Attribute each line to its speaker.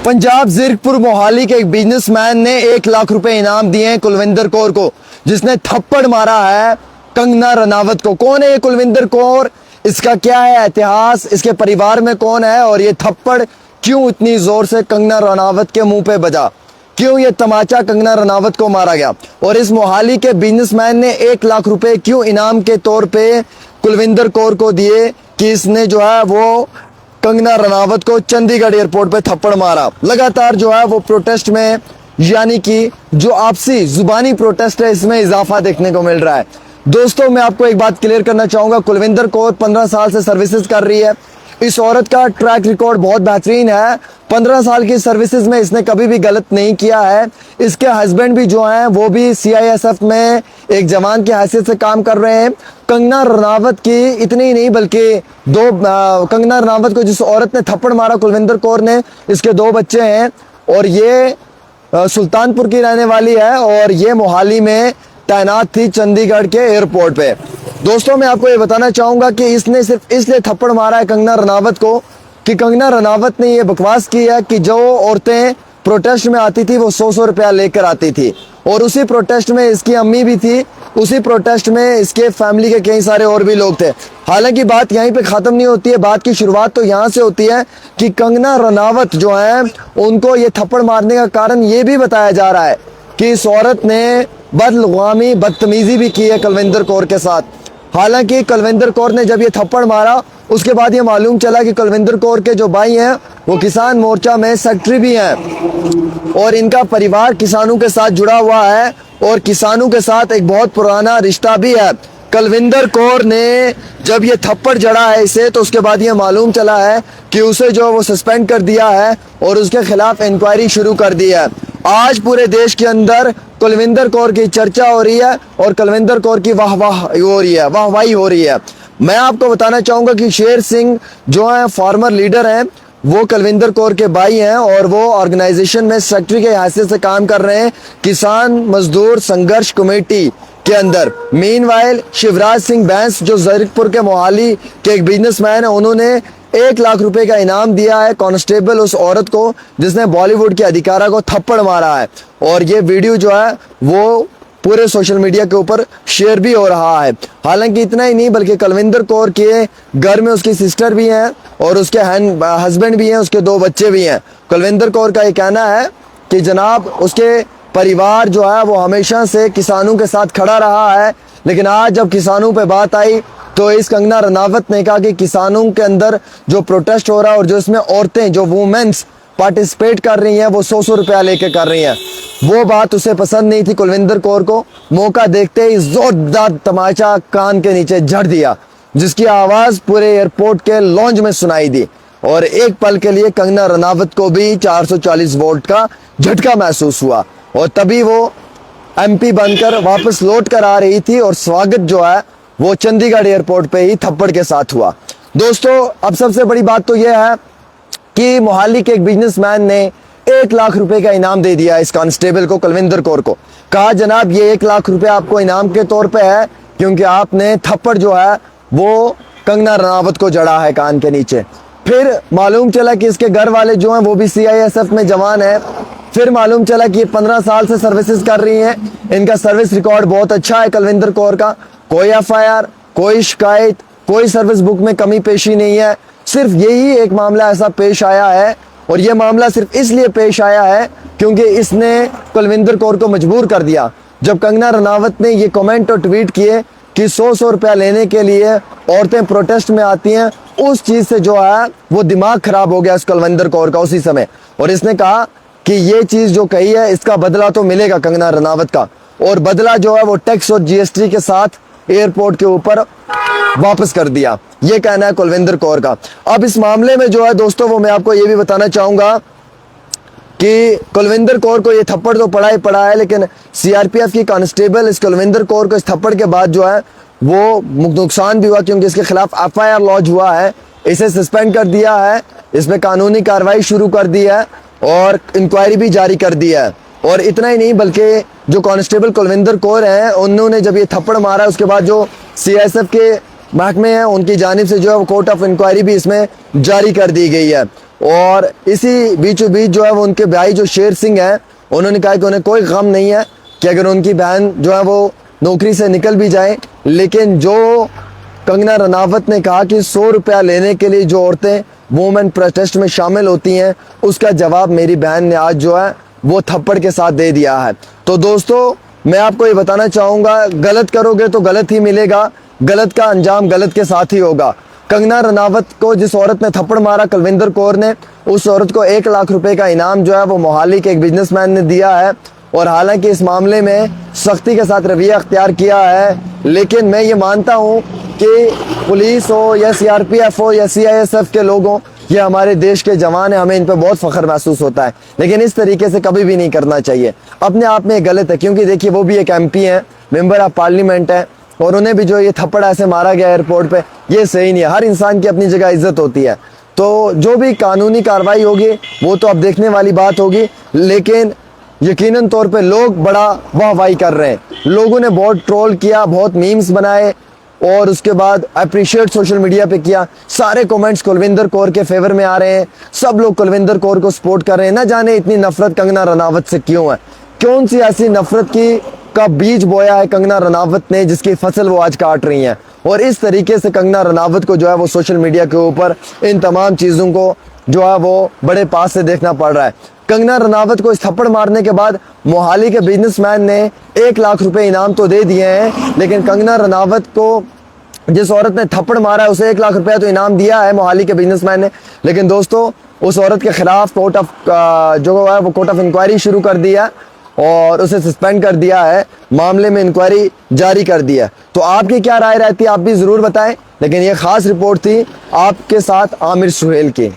Speaker 1: पंजाब जीरकपुर मोहाली के एक बिजनेसमैन ने 1 लाख रुपए इनाम दिए हैं कुलविंदर कौर को, जिसने थप्पड़ मारा है कंगना रनावत को। कौन है ये कुलविंदर कौर, इसका क्या है इतिहास, इसके परिवार में कौन है और ये थप्पड़ क्यों इतनी जोर से कंगना रनावत के मुंह पे बजा, क्यों ये तमाचा कंगना रनावत को मारा गया, और इस मोहाली के बिजनेसमैन ने 1 लाख रुपए क्यों इनाम के तौर पे कुलविंदर कौर को दिए कि इसने जो है वो कंगना रनावत को चंडीगढ़ एयरपोर्ट पे थप्पड़ मारा। लगातार जो है वो प्रोटेस्ट में, यानी कि जो आपसी जुबानी प्रोटेस्ट है, इसमें इजाफा देखने को मिल रहा है। दोस्तों मैं आपको एक बात क्लियर करना चाहूंगा, कुलविंदर कौर 15 साल से सर्विसेज कर रही है। इस औरत का ट्रैक रिकॉर्ड बहुत बेहतरीन है। 15 साल की सर्विसेज में इसने कभी भी गलत नहीं किया है। इसके हस्बैंड भी जो हैं वो भी CISF में एक जवान की हैसियत से काम कर रहे हैं। कंगना रनावत की इतनी ही नहीं बल्कि कंगना रनावत को जिस औरत ने थप्पड़ मारा कुलविंदर कौर ने, इसके 2 बच्चे हैं और ये सुल्तानपुर की रहने वाली है और ये मोहाली में तैनात थी चंडीगढ़ के एयरपोर्ट पे। दोस्तों मैं आपको ये बताना चाहूंगा कि इसने सिर्फ इसलिए थप्पड़ मारा है कंगना रनावत को कि कंगना रनावत ने ये बकवास की है कि जो औरतें प्रोटेस्ट में आती थी वो 100-100 रुपया लेकर आती थी, और उसी प्रोटेस्ट में इसकी अम्मी भी थी, उसी प्रोटेस्ट में इसके फैमिली के कई सारे और भी लोग थे। हालांकि बात यहीं पे खत्म नहीं होती है, बात की शुरुआत तो यहाँ से होती है कि कंगना रनावत जो है उनको ये थप्पड़ मारने का कारण ये भी बताया जा रहा है कि इस औरत ने बदलुगामी बदतमीजी भी की है कुलविंदर कौर के साथ। हालांकि कुलविंदर कौर ने जब ये थप्पड़ मारा उसके बाद ये मालूम चला कि कुलविंदर कौर के जो भाई हैं वो किसान मोर्चा में सेक्रेटरी भी हैं और इनका परिवार किसानों के साथ जुड़ा हुआ है और किसानों के साथ एक बहुत पुराना रिश्ता भी है। कुलविंदर कौर ने जब ये थप्पड़ जड़ा है इसे, तो उसके बाद ये मालूम चला है कि उसे जो वो सस्पेंड कर दिया है और उसके खिलाफ इंक्वायरी शुरू कर दी है। आज पूरे देश के अंदर कुलविंदर कौर की चर्चा हो रही है और कुलविंदर कौर की वाहवाही हो रही है। मैं आपको बताना चाहूंगा कि शेर सिंह जो है फार्मर लीडर हैं, वो कुलविंदर कौर के भाई हैं और वो ऑर्गेनाइजेशन में सेक्रेटरी के हैसियत से काम कर रहे हैं किसान मजदूर संघर्ष कमेटी के अंदर। मीनवाइल शिवराज सिंह बैंस जो जीरकपुर के मोहाली के एक बिजनेसमैन है, उन्होंने 1 लाख रुपए का इनाम दिया है कांस्टेबल उस औरत को जिसने बॉलीवुड की अधिकारा को थप्पड़ मारा है, और ये वीडियो जो है वो पूरे सोशल मीडिया के ऊपर शेयर भी हो रहा है। हालांकि इतना ही नहीं बल्कि कुलविंदर कौर के घर में उसकी सिस्टर भी हैं और उसके हस्बैंड भी हैं, उसके 2 बच्चे भी हैं। कुलविंदर कौर का ये कहना है कि जनाब उसके परिवार जो है वो हमेशा से किसानों के साथ खड़ा रहा है, लेकिन आज जब किसानों पे बात आई तो इस कंगना रनावत ने कहा कि किसानों के अंदर जो प्रोटेस्ट हो रहा है और जो इसमें औरतें जो वुमेन्स पार्टिसिपेट कर रही हैं वो 100-100 रुपया लेके कर रही हैं, वो बात उसे पसंद नहीं थी। कुलविंदर कौर को मौका देखते ही जोरदार तमाचा कान के नीचे झड़ दिया, जिसकी आवाज पूरे एयरपोर्ट के लॉन्ज में सुनाई दी और एक पल के लिए कंगना रनावत को भी 440 वोल्ट का झटका महसूस हुआ और तभी वो MP बनकर वापस लौट कर आ रही थी और स्वागत जो है वो चंडीगढ़ एयरपोर्ट पे ही थप्पड़ के साथ हुआ। दोस्तों अब सबसे बड़ी बात तो यह है कि मोहाली के एक बिजनेसमैन ने 1 लाख रुपए का इनाम दे दिया इस कांस्टेबल को, कुलविंदर कौर को। कहा जनाब ये 1 लाख रुपए आपको इनाम के तौर पे है क्योंकि आपने थप्पड़ जो है वो कंगना रनावत को जड़ा है कान के नीचे। फिर मालूम चला कि इसके घर वाले जो हैं वो भी CISF में जवान है। फिर मालूम चला कि ये 15 साल से सर्विसेज कर रही हैं, इनका सर्विस रिकॉर्ड बहुत अच्छा है कुलविंदर कौर का। कोई FIR, कोई शिकायत, कोई सर्विस बुक में कमी पेशी नहीं है। सिर्फ यही एक मामला ऐसा पेश आया है और ये मामला सिर्फ इसलिए पेश आया है क्योंकि इसने कुलविंदर कौर को मजबूर कर दिया। जब कंगना रनावत ने ये कमेंट और ट्वीट किए कि 100-100 रुपया लेने के लिए औरतें प्रोटेस्ट में आती हैं, उस चीज से जो है वो दिमाग खराब हो गया इस कुलविंदर कौर का उसी समय, और इसने कहा कि ये चीज जो कही है इसका बदला तो मिलेगा कंगना रनावत का, और बदला जो है वो टैक्स और GST के साथ एयरपोर्ट के ऊपर वापस कर दिया। ये कहना है कुलविंदर कौर का। अब इस मामले में जो है दोस्तों वो मैं आपको ये भी बताना चाहूंगा कि कुलविंदर कौर को ये थप्पड़ तो पड़ा ही पड़ा है, लेकिन CRPF की कांस्टेबल इस कुलविंदर कौर को इस थप्पड़ के बाद जो है वो नुकसान भी हुआ क्योंकि इसके खिलाफ FIR लॉन्च हुआ है, इसे सस्पेंड कर दिया है, इसमें कानूनी कार्रवाई शुरू कर दी है और इंक्वायरी भी जारी कर दी है। और इतना ही नहीं बल्कि जो कांस्टेबल कुलविंदर कौर हैं उन्होंने जब ये थप्पड़ मारा उसके बाद जो CISF के महकमे हैं उनकी जानिब से जो है वो कोर्ट ऑफ इंक्वायरी भी इसमें जारी कर दी गई है। और इसी बीचों बीच जो है वो उनके भाई जो शेर सिंह हैं, उन्होंने कहा कि उन्हें कोई गम नहीं है कि अगर उनकी बहन जो है वो नौकरी से निकल भी जाए, लेकिन जो कंगना रनावत ने कहा कि 100 रुपया लेने के लिए जो औरतें वुमेन प्रोटेस्ट में शामिल होती हैं, उसका जवाब मेरी बहन ने आज जो है वो थप्पड़ के साथ दे दिया है। तो दोस्तों, मैं आपको ये बताना चाहूँगा, गलत करोगे तो गलत ही मिलेगा, गलत का अंजाम गलत के साथ ही होगा। कंगना रनावत को जिस औरत ने थप्पड़ मारा, कुलविंदर कौर ने, उस औरत को 1 लाख रुपए का इनाम जो है वो मोहाली के एक बिजनेसमैन ने दिया है। और हालांकि इस मामले में सख्ती के साथ रवैया अख्तियार किया है, लेकिन मैं ये मानता हूँ कि पुलिस हो या CRPF हो या CISF के लोग हों, ये हमारे देश के जवान हैं, हमें इन पर बहुत फ़ख्र महसूस होता है, लेकिन इस तरीके से कभी भी नहीं करना चाहिए। अपने आप में गलत है, क्योंकि देखिए वो भी एक MP हैं, मेंबर ऑफ पार्लियामेंट है, और उन्हें भी जो ये थप्पड़ ऐसे मारा गया एयरपोर्ट पे, ये सही नहीं है। हर इंसान की अपनी जगह इज्जत होती है, तो जो भी कानूनी कार्रवाई होगी वो तो अब देखने वाली बात होगी, लेकिन यकीनन तौर पे लोग बड़ा वाहवाही कर रहे हैं। लोगों ने बहुत ट्रोल किया, बहुत मीम्स बनाए, और उसके बाद अप्रिशिएट सोशल मीडिया पे किया। सारे कमेंट्स कुलविंदर कौर के फेवर में आ रहे हैं, सब लोग कुलविंदर कौर को सपोर्ट कर रहे हैं। ना जाने इतनी नफरत कंगना रनावत से क्यों है, कौन सी ऐसी नफरत की का बीज बोया है कंगना रनावत ने, जिसकी फसल वो आज काट रही हैं। और इस तरीके से कंगना रनावत को जो है वो सोशल मीडिया के ऊपर इन तमाम चीज़ों को जो है वो बड़े पास से देखना पड़ रहा है। कंगना रनावत को इस थप्पड़ मारने के बाद मोहाली के बिजनेसमैन ने 1 लाख रुपए इनाम तो दे दिए हैं, लेकिन कंगना रनावत को जिस औरत ने थप्पड़ मारा है उसे 1 लाख रुपया तो इनाम दिया है मोहाली के बिजनेसमैन ने, लेकिन दोस्तों उस औरत के खिलाफ कोर्ट ऑफ इंक्वायरी शुरू कर दिया और उसे सस्पेंड कर दिया है, मामले में इंक्वायरी जारी कर दिया है। तो आपकी क्या राय रहती है, आप भी ज़रूर बताएं। लेकिन ये ख़ास रिपोर्ट थी आपके साथ आमिर सुहेल की।